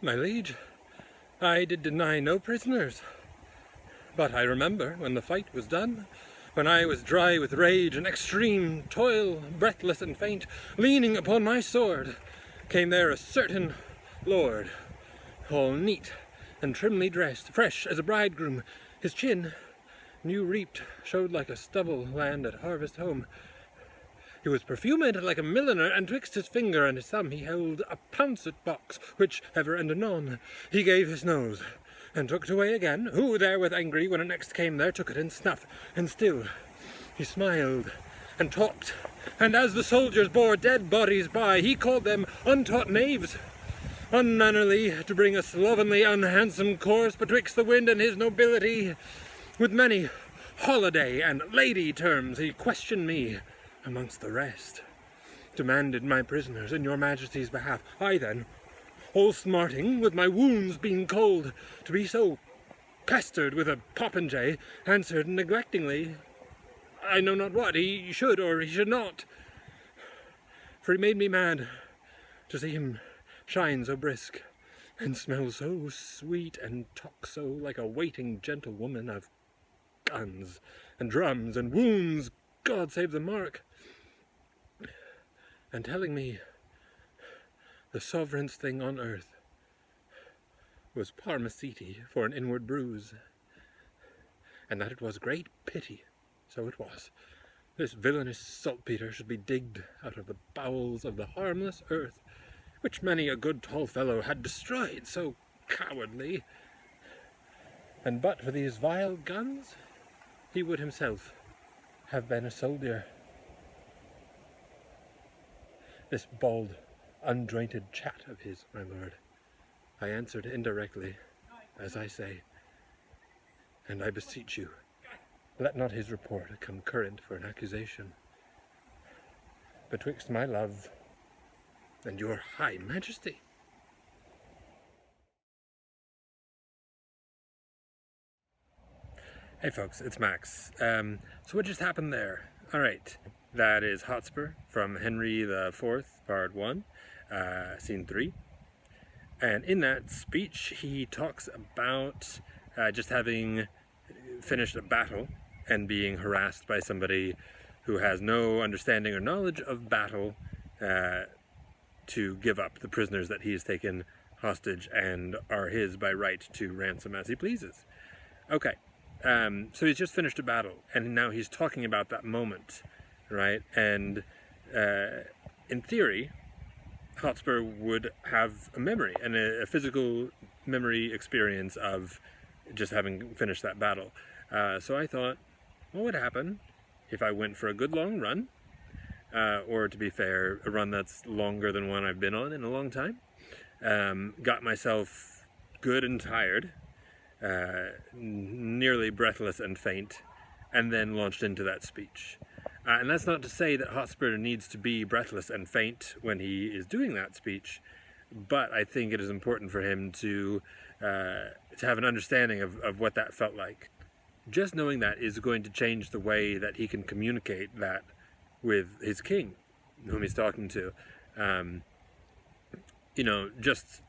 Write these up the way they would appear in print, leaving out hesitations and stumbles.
My liege, I did deny no prisoners, but I remember when the fight was done, when I was dry with rage and extreme toil, breathless and faint, leaning upon my sword, came there a certain lord, all neat and trimly dressed, fresh as a bridegroom. His chin, new reaped, showed like a stubble-land at harvest home. He was perfumed like a milliner, and twixt his finger and his thumb he held a pouncet-box, which ever and anon he gave his nose, and took it away again, who therewith angry, when it next came there, took it in snuff, and still he smiled and talked, and as the soldiers bore dead bodies by, he called them untaught knaves, unmannerly, to bring a slovenly, unhandsome course betwixt the wind and his nobility. With many holiday and lady terms he questioned me, amongst the rest, demanded my prisoners in your majesty's behalf. I then, all smarting with my wounds being cold, to be so pestered with a popinjay, answered neglectingly, I know not what he should or he should not, for he made me mad to see him shine so brisk, and smell so sweet, and talk so like a waiting gentlewoman of guns and drums and wounds, God save the mark, and telling me the sovereignest thing on earth was parmaceti for an inward bruise, and that it was great pity, so it was, this villainous saltpeter should be digged out of the bowels of the harmless earth, which many a good tall fellow had destroyed so cowardly, and but for these vile guns, he would himself have been a soldier. This bald, unjointed chat of his, my lord, I answered indirectly, as I say, and I beseech you, let not his report come current for an accusation. Betwixt my love and your high majesty. Hey folks, it's Max. So what just happened there? Alright, that is Hotspur from Henry IV, Part 1, Scene 3. And in that speech he talks about just having finished a battle and being harassed by somebody who has no understanding or knowledge of battle to give up the prisoners that he has taken hostage and are his by right to ransom as he pleases. Okay. So he's just finished a battle, and now he's talking about that moment, right? And in theory, Hotspur would have a memory, and a physical memory experience of just having finished that battle. So I thought, what would happen if I went for a good long run, or to be fair, a run that's longer than one I've been on in a long time, got myself good and tired, nearly breathless and faint, and then launched into that speech. And that's not to say that Hotspur needs to be breathless and faint when he is doing that speech, but I think it is important for him to have an understanding of what that felt like. Just knowing that is going to change the way that he can communicate that with his king, whom he's talking to. You know, just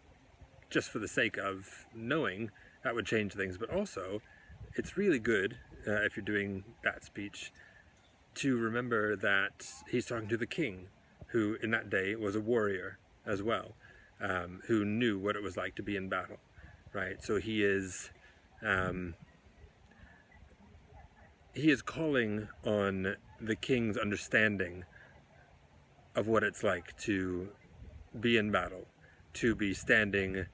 for the sake of knowing, that would change things, but also it's really good if you're doing that speech to remember that he's talking to the king, who in that day was a warrior as well, who knew what it was like to be in battle, right? So he is calling on the king's understanding of what it's like to be in battle, to be standing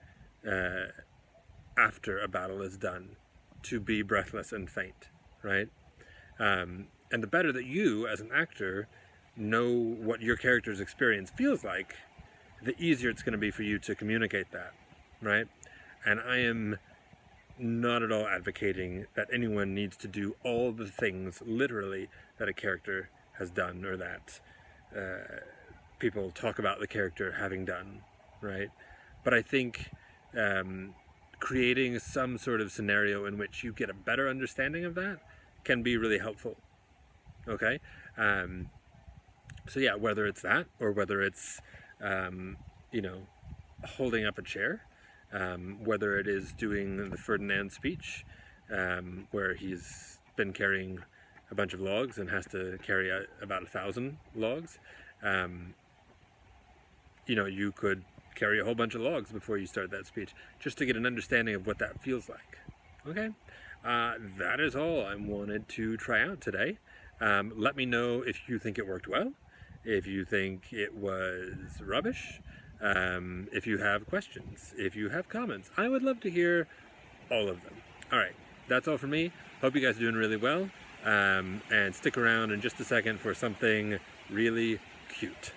after a battle is done, to be breathless and faint, right? And the better that you, as an actor, know what your character's experience feels like, the easier it's going to be for you to communicate that, right? And I am not at all advocating that anyone needs to do all the things, literally, that a character has done, or that people talk about the character having done, right? But I think creating some sort of scenario in which you get a better understanding of that can be really helpful. Okay? So yeah, whether it's that, or whether it's, you know, holding up a chair, whether it is doing the Ferdinand speech, where he's been carrying a bunch of logs and has to carry out about 1,000 logs. You know, you could carry a whole bunch of logs before you start that speech, just to get an understanding of what that feels like. Okay, that is all I wanted to try out today. Let me know if you think it worked well, if you think it was rubbish, if you have questions, if you have comments. I would love to hear all of them. All right, that's all for me. Hope you guys are doing really well, and stick around in just a second for something really cute.